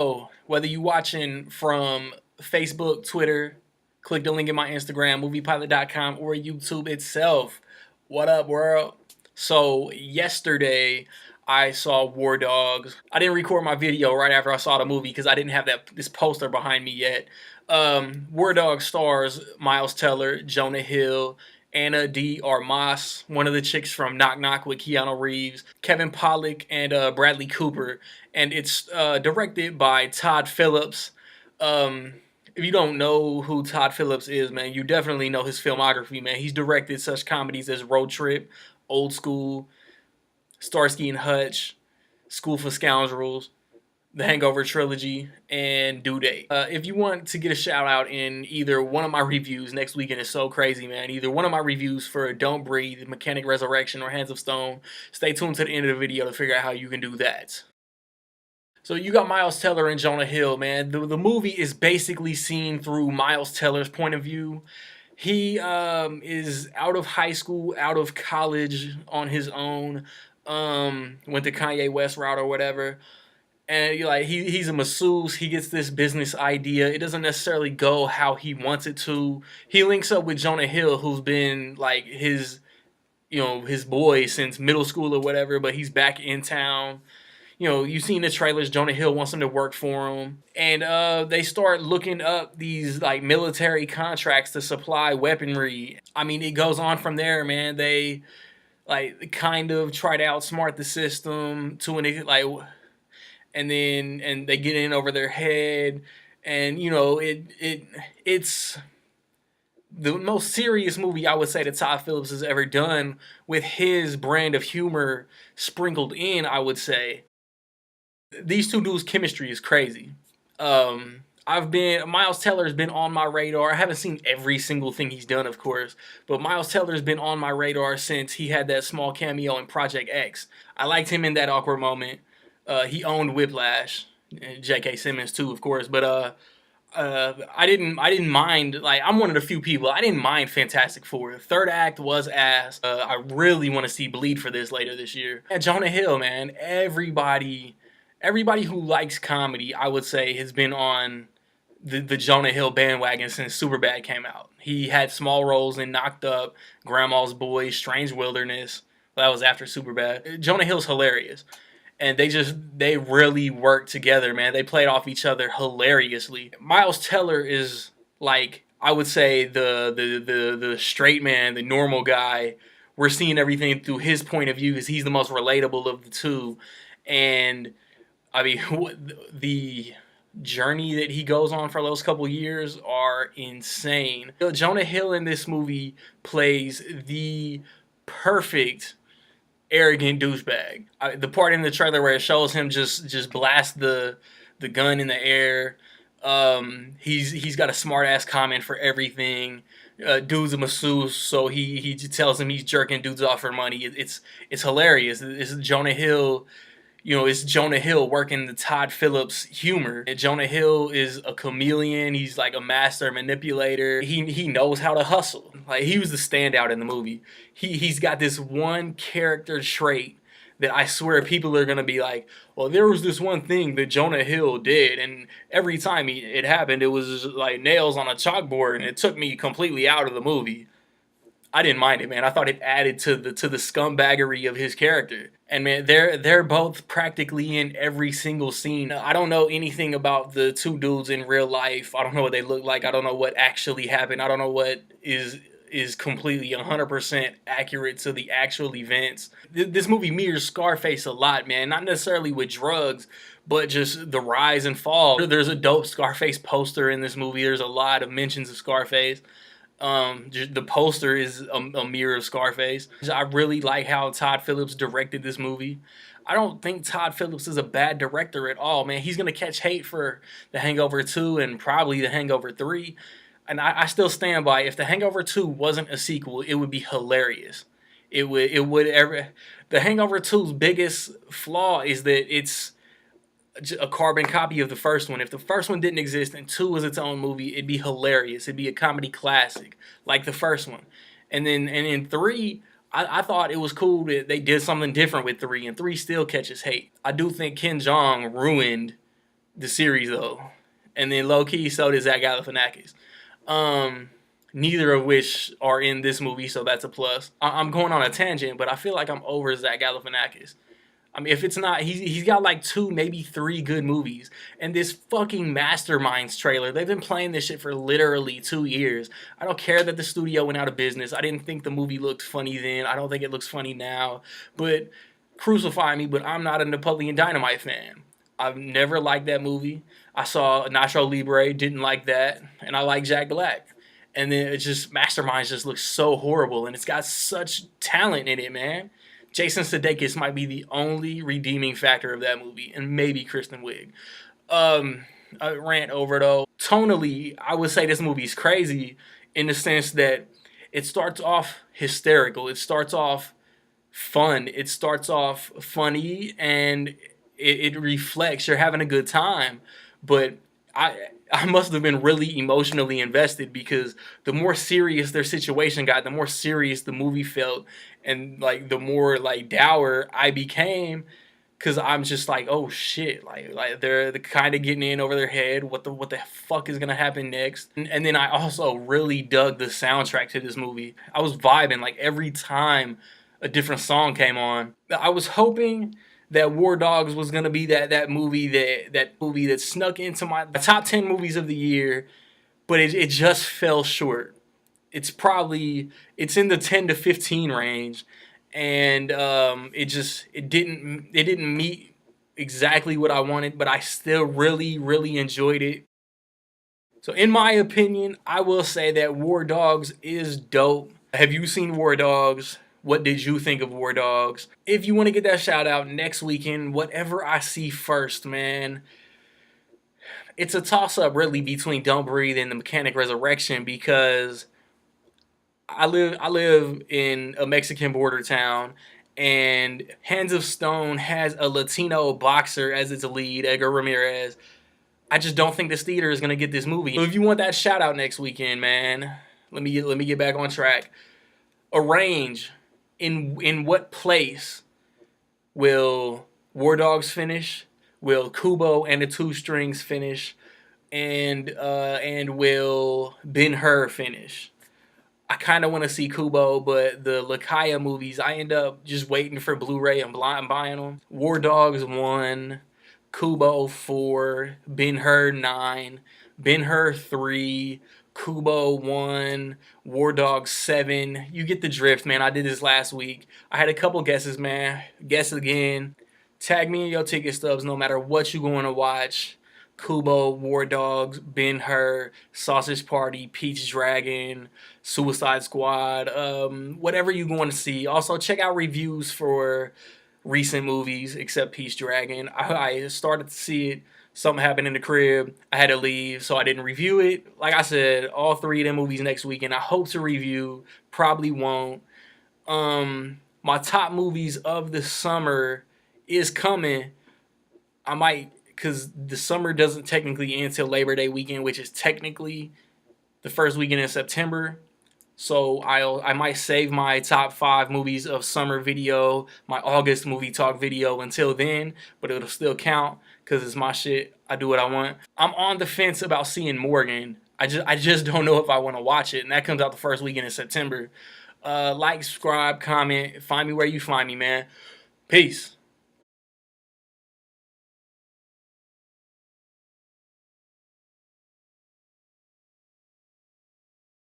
So, whether you watching from Facebook, Twitter, click the link in my Instagram, moviepilot.com, or YouTube itself, what up, world? So, yesterday I saw War Dogs. I didn't record my video right after I saw the movie because I didn't have this poster behind me yet. War Dogs stars Miles Teller, Jonah Hill, Anna de Armas, one of the chicks from Knock Knock with Keanu Reeves, Kevin Pollak, and Bradley Cooper. And it's directed by Todd Phillips. Um, if you don't know who Todd Phillips is, man, you definitely know his filmography, man. He's directed such comedies as Road Trip, Old School, Starsky and Hutch, School for Scoundrels, the Hangover trilogy, and Due Date. If you want to get a shout out in either one of my reviews, next weekend is so crazy, man. Either one of my reviews for Don't Breathe, Mechanic Resurrection, or Hands of Stone, stay tuned to the end of the video to figure out how you can do that. So you got Miles Teller and Jonah Hill, man. The movie is basically seen through Miles Teller's point of view. He is out of high school, out of college on his own. Went the Kanye West route or whatever. And he's a masseuse. He gets this business idea. It doesn't necessarily go how he wants it to. He links up with Jonah Hill, who's been like his boy since middle school or whatever. But he's back in town. You've seen the trailers. Jonah Hill wants him to work for him, and they start looking up these like military contracts to supply weaponry. I mean, it goes on from there, man. They like kind of try to outsmart the system to an like, and they get in over their head, and it's the most serious movie I would say that Todd Phillips has ever done, with his brand of humor sprinkled in, I would say. These two dudes' chemistry is crazy. Miles Teller's been on my radar. I haven't seen every single thing he's done, of course, but Miles Teller's been on my radar since he had that small cameo in Project X. I liked him in That Awkward Moment. He owned Whiplash, J.K. Simmons too, of course, but I didn't mind. Like, I'm one of the few people I didn't mind Fantastic Four. The third act was ass. I really want to see Bleed for this later this year. And Jonah Hill, man, everybody who likes comedy, I would say, has been on the Jonah Hill bandwagon since Superbad came out. He had small roles in Knocked Up, Grandma's Boy, Strange Wilderness. That was after Superbad. Jonah Hill's hilarious. And they really work together, man. They played off each other hilariously. Miles Teller is, like, I would say the straight man, the normal guy. We're seeing everything through his point of view because he's the most relatable of the two. And I mean, the journey that he goes on for those couple years are insane. Jonah Hill in this movie plays the perfect arrogant douchebag. The part in the trailer where it shows him just blast the gun in the air. He's got a smart ass comment for everything. Dude's a masseuse, so he tells him he's jerking dudes off for money. It's hilarious. It's Jonah Hill. It's Jonah Hill working the Todd Phillips humor. And Jonah Hill is a chameleon. He's like a master manipulator. He knows how to hustle. Like, he was the standout in the movie. He's got this one character trait that I swear people are gonna be like, well, there was this one thing that Jonah Hill did, and every time it happened, it was like nails on a chalkboard, and it took me completely out of the movie. I didn't mind it, man. I thought it added to the scumbaggery of his character. And man, they're both practically in every single scene. I don't know anything about the two dudes in real life. I don't know what they look like. I don't know what actually happened. I don't know what is completely 100% accurate to the actual events. This movie mirrors Scarface a lot, man. Not necessarily with drugs, but just the rise and fall. There's a dope Scarface poster in this movie. There's a lot of mentions of Scarface. The poster is a mirror of Scarface. I really like how Todd Phillips directed this movie. I don't think Todd Phillips is a bad director at all, man. He's gonna catch hate for The Hangover 2 and probably The Hangover 3. And I still stand by, if The Hangover 2 wasn't a sequel, it would be hilarious. The Hangover 2's biggest flaw is that it's a carbon copy of the first one. If the first one didn't exist and 2 was its own movie, it'd be hilarious. It'd be a comedy classic like the first one. And then 3, I thought it was cool that they did something different with 3, and 3 still catches hate. I do think Ken Jeong ruined the series though, and then low key so did Zach Galifianakis. Um, Neither of which are in this movie, so that's a plus. I'm going on a tangent, but I feel like I'm over Zach Galifianakis. I mean, if it's not, he's got like 2, maybe 3 good movies. And this fucking Masterminds trailer, they've been playing this shit for literally 2 years. I don't care that the studio went out of business. I didn't think the movie looked funny then. I don't think it looks funny now. But crucify me, but I'm not a Napoleon Dynamite fan. I've never liked that movie. I saw Nacho Libre, didn't like that. And I like Jack Black. And then it just, Masterminds just looks so horrible. And it's got such talent in it, man. Jason Sudeikis might be the only redeeming factor of that movie, and maybe Kristen Wiig. I rant over though. Tonally, I would say this movie's crazy in the sense that it starts off hysterical. It starts off fun. It starts off funny, and it reflects. You're having a good time, but I must have been really emotionally invested because the more serious their situation got, the more serious the movie felt, and like the more like dour I became, because I'm just like, oh shit, like they're kind of getting in over their head. What the fuck is gonna happen next? And then I also really dug the soundtrack to this movie. I was vibing like every time a different song came on. I was hoping that War Dogs was gonna be that movie that snuck into my top 10 movies of the year, but it just fell short. It's in the 10 to 15 range, and it didn't meet exactly what I wanted, but I still really enjoyed it. So in my opinion, I will say that War Dogs is dope. Have you seen War Dogs? What did you think of War Dogs? If you want to get that shout out next weekend, whatever I see first, man. It's a toss up really between Don't Breathe and The Mechanic Resurrection because I live in a Mexican border town, and Hands of Stone has a Latino boxer as its lead, Edgar Ramirez. I just don't think this theater is gonna get this movie. So if you want that shout out next weekend, man, let me get back on track. Arrange in what place will War Dogs finish? Will Kubo and the Two Strings finish? And will Ben-Hur finish? I kind of want to see Kubo, but the Lakaya movies, I end up just waiting for Blu-ray and buying them. War Dogs 1, Kubo 4, Ben-Hur 9, Ben-Hur 3, Kubo 1, War Dogs 7. You get the drift, man. I did this last week. I had a couple guesses, man. Guess again. Tag me in your ticket stubs no matter what you going to watch. Kubo, War Dogs, Ben-Hur, Sausage Party, Peach Dragon, Suicide Squad, whatever you want to see. Also, check out reviews for recent movies, except Peach Dragon. I started to see it. Something happened in the crib. I had to leave, so I didn't review it. Like I said, all 3 of them movies next weekend. I hope to review. Probably won't. My top movies of the summer is coming. I might, because the summer doesn't technically end until Labor Day weekend, which is technically the first weekend in September. So I might save my top 5 movies of summer video, my August movie talk video until then, but it'll still count because it's my shit. I do what I want. I'm on the fence about seeing Morgan. I just don't know if I want to watch it, and that comes out the first weekend in September. Like, subscribe, comment, find me where you find me, man. Peace.